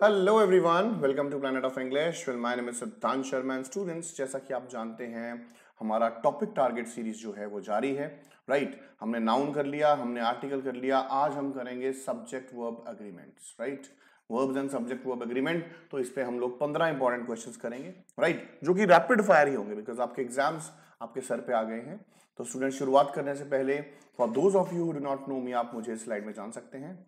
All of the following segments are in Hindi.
Hello everyone, welcome to planet of English. Well, my name is Siddhant Sharma and students, जैसा कि आप जानते हैं हमारा टॉपिक टारगेट सीरीज जो है वो जारी है। राइट, हमने नाउन कर लिया, हमने आर्टिकल कर लिया, आज हम करेंगे subject verb agreements. Right, verbs and subject verb agreement. तो इस पे हम लोग 15 इंपॉर्टेंट क्वेश्चंस करेंगे, राइट, जो कि रैपिड फायर ही होंगे बिकॉज आपके एग्जाम्स आपके सर पे आ गए हैं। तो स्टूडेंट, शुरुआत करने से पहले for those of you who do not know me, आप मुझे स्लाइड में जान सकते हैं।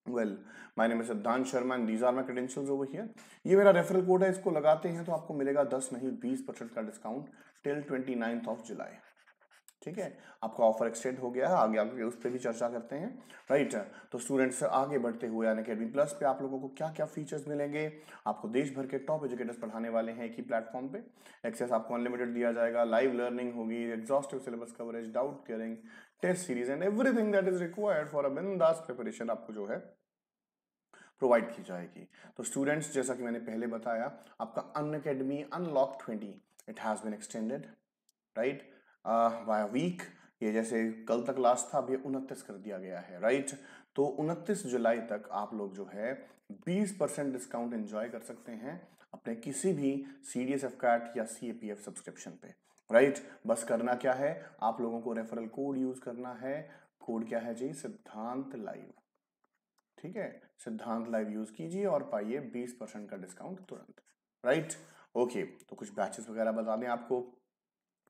Well, my name is Siddhant Sharma and these are my credentials over here. ये मेरा रेफरल कोड है, इसको लगाते हैं तो आपको मिलेगा 10 नहीं 20% का discount till 29th of July. ठीक है, आपका ऑफर एक्सटेंड हो गया है, आगे आगे उस पर भी चर्चा करते हैं। राइट, तो स्टूडेंट्स आगे बढ़ते हुए अनअकैडमी प्लस पे आप लोगों को क्या क्या फीचर्स मिलेंगे। आपको देश भर के टॉप एजुकेटर्स पढ़ाने वाले हैं एक ही प्लेटफॉर्म पे। एक्सेस आपको अनलिमिटेड दिया जाएगा, लाइव लर्निंग होगी, exhaustive syllabus coverage, doubt clearing, test series and everything that is required for a बिंदास प्रिपरेशन आपको जो है प्रोवाइड की जाएगी। तो स्टूडेंट्स, जैसा कि मैंने पहले बताया, आपका Unacademy unlock 20 it has been extended, right, by week. ये जैसे कल तक लास्ट था, अब ये 29 कर दिया गया है। राइट, तो 29 जुलाई तक आप लोग जो है 20% डिस्काउंट एंजॉय कर सकते हैं अपने किसी भी CDS FCAT या CAPF सब्सक्रिप्शन पे। राइट, बस करना क्या है, आप लोगों को रेफरल कोड यूज करना है। कोड क्या है जी? सिद्धांत लाइव। ठीक है, सिद्धांत लाइव यूज कीजिए और पाइए 20% का डिस्काउंट तुरंत। राइट, ओके, तो कुछ बैचेस वगैरह बता दें आपको।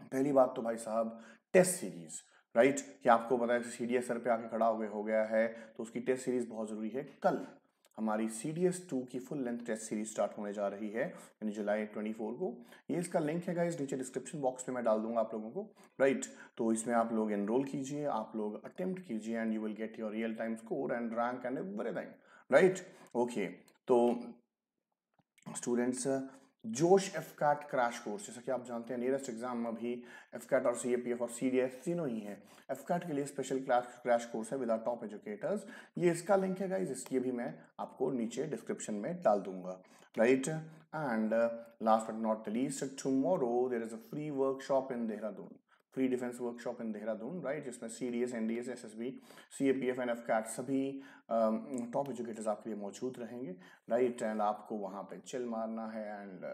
पहली बात तो भाई साहब, टेस्ट सीरीज। राइट, कि आपको पता है CDS सर पे आके खड़ा हो गया है, तो उसकी टेस्ट सीरीज बहुत जरूरी है। कल हमारी CDS 2 की full length test series start होने जा रही है, यानी जुलाई 24 को। ये इसका लिंक है गाइस, नीचे डिस्क्रिप्शन बॉक्स में मैं डाल दूंगा आप लोगों को। राइट, तो इसमें आप लोग एनरोल कीजिए, आप लोग अटेम्प्ट कीजिए and you will get your real time score and rank and everything. Right, okay, तो स्टूडेंट्स, जोश FCAT क्रैश कोर्स, जैसा कि आप जानते हैं नियरेस्ट एग्जाम अभी FCAT और CAPF और CDS तीनों ही है। FCAT के लिए स्पेशल क्रैश कोर्स है विद आवर टॉप एजुकेटर्स। ये इसका लिंक है गाइस, इसकी भी मैं आपको नीचे डिस्क्रिप्शन में डाल दूंगा। Right, and last but not the least, tomorrow there is a free workshop in Dehradun, free defence workshop in Dehradun. Right, जिसमें CDS, NDS, SSB, CAPF and FCAT सभी टॉप एजुकेटर्स आपके लिए मौजूद रहेंगे। राइट, एंड आपको वहाँ पे चिल मारना है एंड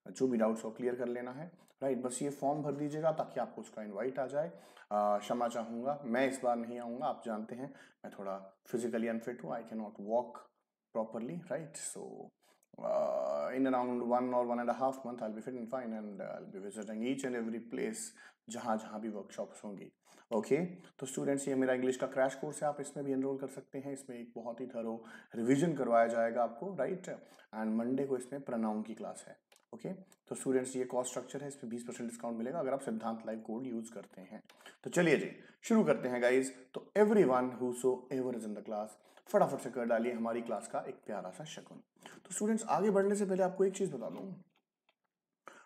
जो भी डाउट्स हो क्लियर कर लेना है। राइट, बस ये फॉर्म भर दीजिएगा ताकि आपको उसका इनवाइट आ जाए। क्षमा चाहूँगा, मैं इस बार नहीं आऊँगा, आप जानते हैं मैं थोड़ा फिजिकली अनफिट हूँ, I can not walk properly, right? So in around 1 or 1.5 month I'll be fit and fine and I'll be visiting each and every place जहाँ जहाँ भी वर्कशॉप्स होंगी। ओके, तो स्टूडेंट्स, ये मेरा इंग्लिश का क्रैश कोर्स है, आप इसमें भी एनरोल कर सकते हैं। इसमें एक बहुत ही थरो रिवीजन करवाया जाएगा आपको। राइट, एंड मंडे को इसमें प्रोनाउन की क्लास है। ओके, तो स्टूडेंट्स, ये कॉस्ट स्ट्रक्चर है, इसमें 20% डिस्काउंट मिलेगा अगर आप सिद्धांत लाइव कोड यूज करते हैं। तो चलिए जी, शुरू करते हैं गाइज। तो everyone whosoever is in the class, फटाफट से कर डालिए हमारी क्लास का एक प्यारा सा शगुन। तो स्टूडेंट्स, आगे बढ़ने से पहले आपको एक चीज बता दूं,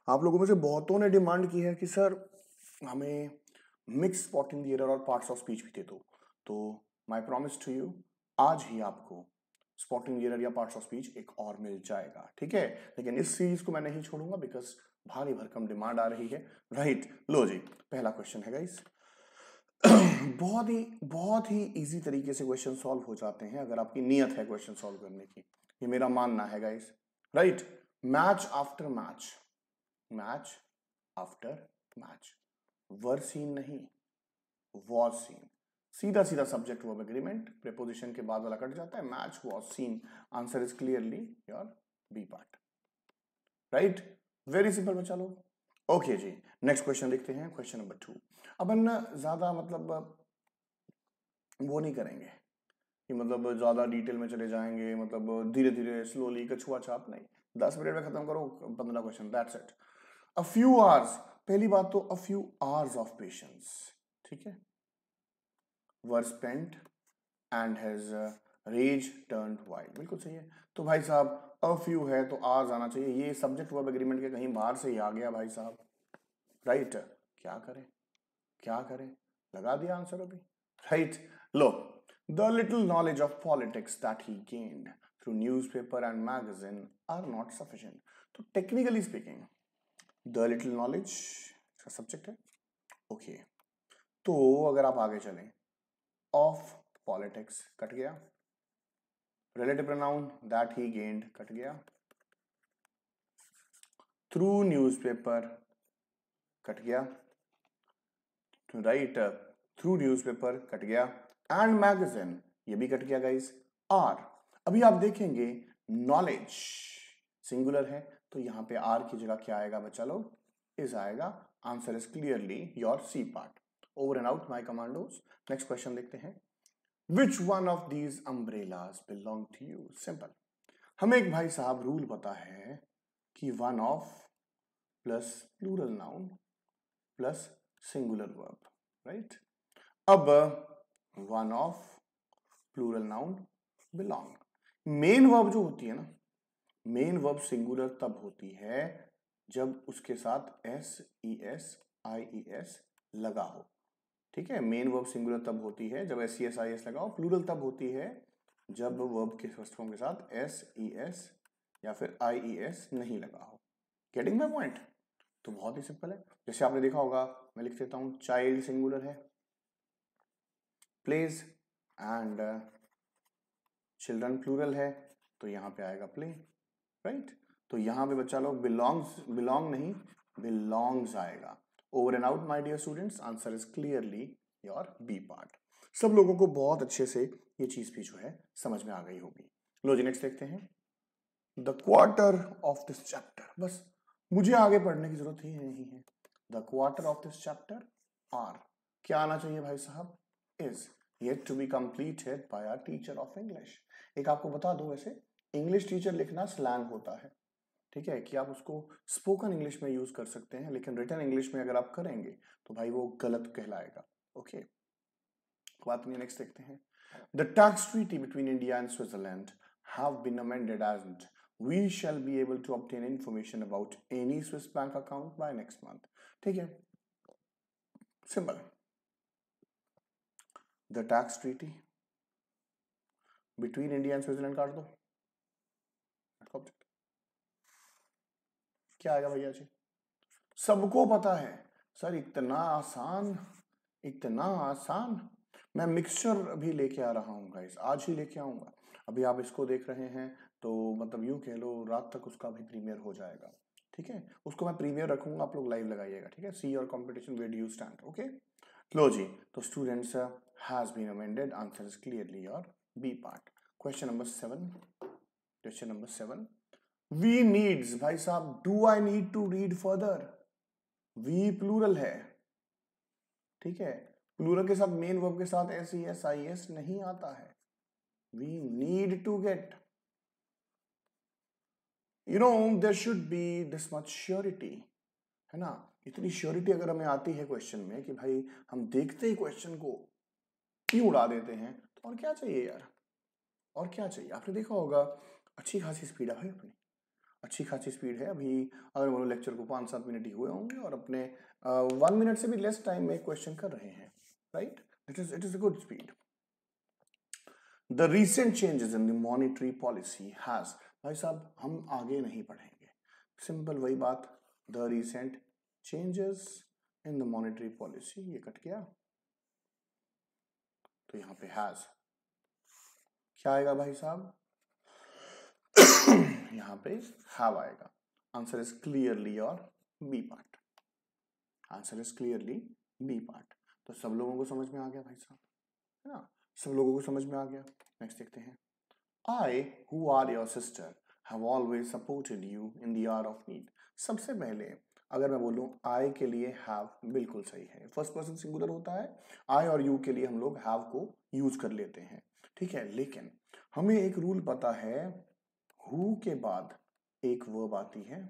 आप लोगों में से बहुतों ने डिमांड की है कि सर हमें मिक्स स्पॉटिंग द एरर और पार्ट्स ऑफ स्पीच भी दे दो। तो माय प्रॉमिस टू यू, आज ही आपको स्पॉटिंग द एरर या पार्ट्स ऑफ स्पीच एक और मिल जाएगा। ठीक है, लेकिन इस सीरीज को मैं नहीं छोड़ूंगा बिकॉज भारी भरकम डिमांड आ रही है। राइट, लो जी, पहला क्वेश्चन है गाइस। बहुत ही इजी तरीके से क्वेश्चन सॉल्व हो जाते हैं अगर आपकी नीयत है क्वेश्चन सॉल्व करने की, ये मेरा मानना है guys. Right, match after match, match after match, were seen नहीं, वॉज सीन। सीधा सीधा सब्जेक्ट वर्ब एग्रीमेंट, प्रीपोजिशन के बाद वाला कट जाता है, match was seen. Answer is clearly your B part. Right, very simple बच्चा लोग। ओके जी, नेक्स्ट क्वेश्चन देखते हैं, क्वेश्चन नंबर 2। अपन ज्यादा मतलब वो नहीं करेंगे कि मतलब ज्यादा डिटेल में चले जाएंगे, मतलब धीरे धीरे स्लोली कछुआ छाप नहीं। 10 मिनट में खत्म करो 15 question, that's it. A few hours, पहली बात तो a few hours of patience. ठीक है, were spent and has rage turned wild, बिल्कुल सही है। तो भाई साहब, अ फ्यू है तो आवर्स आना चाहिए, ये सब्जेक्ट वर्ब एग्रीमेंट के कहीं बाहर से ही आ गया भाई साहब। राइट, क्या करें क्या करें, लगा दिया आंसर अभी। Right, low, the little knowledge of politics that he gained through newspaper and magazine are not sufficient. तो technically speaking, the little knowledge इसका सब्जेक्ट है। ओके, तो अगर आप आगे चलें, of politics कट गया, relative pronoun that he gained cut गया, थ्रू न्यूज़पेपर कट गया, राइट, थ्रू न्यूज़पेपर कट गया, एंड मैगजीन ये भी कट गया गाइस। आर, अभी आप देखेंगे नॉलेज सिंगुलर है तो यहां पे आर की जगह क्या आएगा बच्चा लोग, इज आएगा। Answer is clearly your C part. Over and out my commandos. Next question देखते हैं। Which one of these umbrellas belong to you? Simple, हमें एक भाई साहब रूल पता है कि one of plus plural noun plus singular verb, right. अब one of plural noun belong, main verb जो होती है ना, मेन वर्ब सिंगुलर तब होती है जब उसके साथ एस ई एस आई ई एस लगा हो, ठीक है। मेन वर्ब सिंगुलर तब होती है जब S e s i S लगा हो, प्लूरल तब होती है जब वर्ब के फर्स्ट फॉर्म के साथ एस ई एस या फिर आई ई एस नहीं लगा हो। Getting my point? तो बहुत ही सिंपल है। जैसे आपने देखा होगा, मैं लिख देता हूं, चाइल्ड सिंगुलर है, प्लेज, एंड चिल्ड्रन प्लूरल है तो यहां पे आएगा प्ले, राइट। तो यहां पे बच्चा लोग बिलोंग्स, बिलोंग नहीं बिलोंग्स आएगा। Over and out my dear students, answer is clearly your B part. सब लोगों को बहुत अच्छे से ये चीज भी जो है समझ में आ गई होगी। लो जी नेक्स्ट देखते हैं। The quarter of this chapter, बस मुझे आगे पढ़ने की जरूरत ही नहीं है। The quarter of this chapter are, क्या आना चाहिए भाई साहब, is yet to be completed by our teacher of English. एक आपको बता दो, वैसे इंग्लिश टीचर लिखना स्लैंग होता है, ठीक है, कि आप उसको स्पोकन इंग्लिश में यूज कर सकते हैं, लेकिन रिटन इंग्लिश में अगर आप करेंगे तो भाई वो गलत कहलाएगा। ओके, बात नहीं, नेक्स्ट देखते हैं। The tax treaty between India and Switzerland have been amended and we shall be able to obtain information about any Swiss bank account by next month। ठीक है, simple. The tax treaty between India and Switzerland काट दो, क्या आएगा भैया जी? सबको पता है सर, इतना आसान, इतना आसान। मैं मिक्सचर अभी लेके आ रहा हूँ गाइस, आज ही लेके आऊंगा। अभी आप इसको देख रहे हैं तो मतलब यूं कह लो रात तक उसका भी प्रीमियर हो जाएगा, ठीक है। उसको मैं प्रीमियर रखूंगा, आप लोग लाइव लगाइएगा, ठीक है। See your competition, where do you stand? Okay, लो जी, तो students has been amended, answer is clearly your B part. Question number 7, question number 7, we needs, भाई साहब do I need to read further? We plural है, ठीक है, प्लूरल के साथ मेन वर्ब के साथ s e s i s नहीं आता है। We need to get, you know, there should be this much surety, है ना। इतनी श्योरिटी अगर हमें आती है क्वेश्चन में कि भाई हम देखते ही क्वेश्चन को क्यों उड़ा देते हैं, तो और क्या चाहिए यार, और क्या चाहिए। आपने देखा होगा अच्छी खासी स्पीड है भाई अपनी, अच्छी खासी स्पीड है। अभी अगर बोलो लेक्चर को 5-7 मिनट ही हुए होंगे और अपने 1 मिनट से भी लेस टाइम में क्वेश्चन कर रहे हैं, right. It is a good speed. The recent changes in the monetary policy has, भाई साहब हम आगे नहीं पढ़ेंगे, सिंपल वही बात। The recent changes in the monetary policy, ये कट गया तो यहां पे हैज क्या आएगा भाई साहब? यहां पे हैव आएगा। Answer is clearly your B part, answer is clearly b part. तो सब लोगों को समझ में आ गया भाई साहब, है ना, सब लोगों को समझ में आ गया। नेक्स्ट देखते हैं। I, who are your sister, have always supported you in the hour of need। सबसे पहले अगर मैं बोलूं I के लिए have बिल्कुल सही है, फर्स्ट पर्सन सिंगुलर होता है। I और you के लिए हम लोग have को यूज कर लेते हैं, ठीक है। लेकिन हमें एक रूल पता है, who के बाद एक वर्ब आती है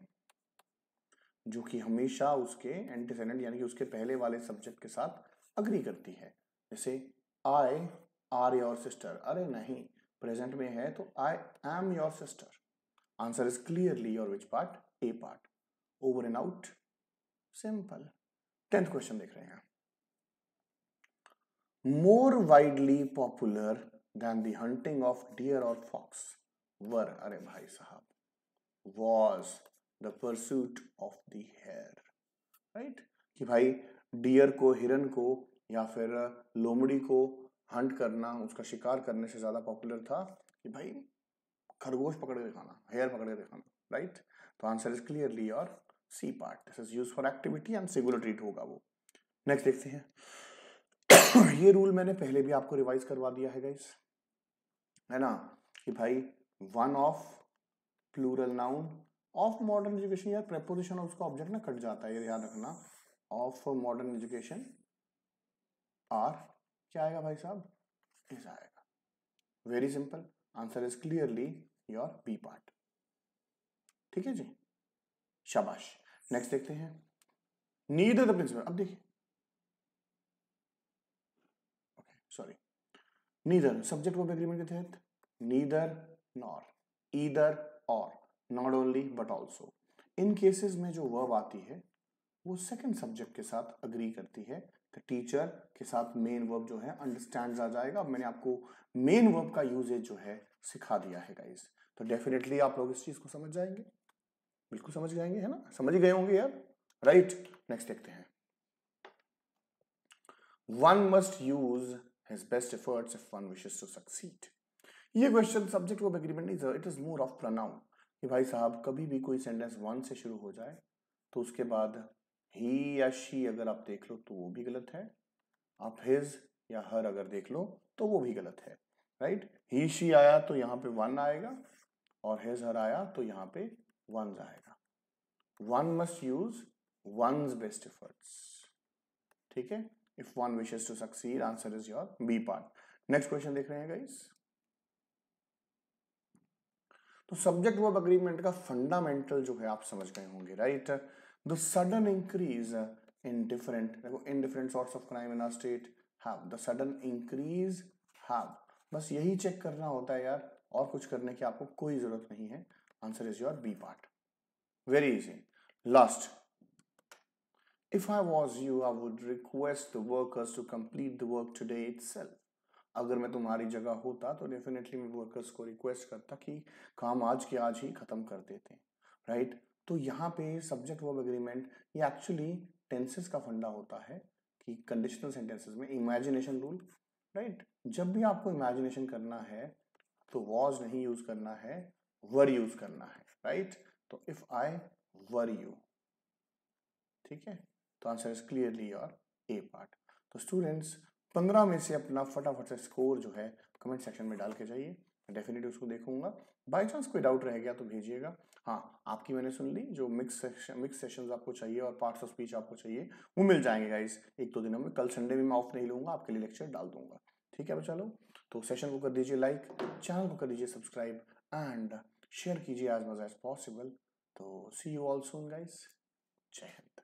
जो कि हमेशा उसके एंटीसेडेंट यानी कि उसके पहले वाले सब्जेक्ट के साथ अग्री करती है। जैसे I are your sister, अरे नहीं, प्रेजेंट में है तो I am your sister. Answer is clearly your which part? A part. Over and out, simple. 10th question देख रहे हैं। More widely popular than the hunting of deer और फॉक्स वर, अरे भाई साहब, was the pursuit of the hare, right. कि भाई डियर को, हिरन को या फिर लोमड़ी को हंट करना, उसका शिकार करने से ज्यादा पॉपुलर था कि भाई खरगोश पकड़ के दिखाना, हेयर पकड़ के दिखाना, राइट। तो answer is clearly your C part, this is use for activity and singular treat होगा वो। नेक्स्ट देखते हैं। ये रूल मैंने पहले भी आपको रिवाइज करवा दिया है गाइस, है ना, कि भाई one of plural noun of modern education, यार प्रेपोजिशन ऑफ उसका ऑब्जेक्ट ना कट जाता है, ये ध्यान रखना। ऑफ मॉडर्न एजुकेशन आर क्या आएगा भाई साहब, इज आएगा। Very simple, answer is clearly your B part. ठीक है जी, शाबाश। नेक्स्ट देखते हैं, नीदर द प्रिंसिपल। अब देखिए, sorry, neither subject verb agreement के तहत neither nor, either or, not only but also. इन केसेस में जो वर्ब आती है वो सेकंड सब्जेक्ट के साथ अग्री करती है, तो टीचर के साथ मेन वर्ब जो है अंडरस्टैंड्स आ जाएगा। मैंने आपको मेन वर्ब का यूजेज जो है सिखा दिया है गाइस, तो डेफिनेटली आप लोग इस चीज को समझ जाएंगे, बिल्कुल समझ जाएंगे, है ना, समझ ही गए होंगे यार, राइट। नेक्स्ट देखते हैं, one must use his best efforts if one wishes to succeed. ये क्वेश्चन सब्जेक्ट वर्ब एग्रीमेंट नहीं, it is more of pronoun, कि भाई साहब कभी भी कोई सेंटेंस वन से शुरू हो जाए तो उसके बाद ही या शी अगर आप देख लो तो वो भी गलत है, आप हिज या हर अगर देख लो तो वो भी गलत है, राइट। ही शी आया तो यहाँ पे वन आएगा, और हिज हर आया तो यहाँ पे वन आएगा। One must use one's best efforts, ठीक है, if one wishes to succeed, answer is your B part. Next question देख रहे हैं गाइस, तो सब्जेक्ट वर्ब एग्रीमेंट का फंडामेंटल जो है आप समझ गए होंगे, right. The sudden increase in different, देखो in different sorts of crime in our state have, the sudden increase have, बस यही चेक करना होता है यार, और कुछ करने की आपको कोई जरूरत नहीं है, answer is your B part. Very easy. Last, if I was you I would request the workers to complete the work today itself. अगर मैं तुम्हारी जगह होता तो डेफिनेटली मैं वर्कर्स को रिक्वेस्ट करता कि काम आज के आज ही खत्म कर देते हैं, राइट। तो यहाँ पे सब्जेक्ट वर्ब एग्रीमेंट ये एक्चुअली टेंसेस का फंडा होता है, कि कंडीशनल सेंटेंसेस में इमेजिनेशन रूल, राइट। जब भी आपको इमेजिनेशन करना है तो वॉज नहीं यूज करना है, वर यूज करना है, राइट। तो इफ आई वर यू, ठीक है, तो answer is clearly your A part. तो स्टूडेंट्स 15 में से अपना फटाफट से स्कोर जो है कमेंट सेक्शन में डाल के जाइए, डेफिनेटली उसको देखूंगा। बाय चांस कोई डाउट रह गया तो भेजिएगा। हाँ, आपकी मैंने सुन ली, जो मिक्स सेशंस आपको चाहिए और पार्ट्स ऑफ स्पीच आपको चाहिए वो मिल जाएंगे गाइस 1-2 दिनों में। कल संडे में मैं ऑफ नहीं लूंगा, आपके लिए लेक्चर डाल दूंगा, ठीक है बच्चा लोग। तो सेशन को कर दीजिए लाइक, चैनल को कर दीजिए सब्सक्राइब एंड शेयर कीजिए एज मच एज पॉसिबल। तो सी यू ऑल सून गाइस, जय हिंद।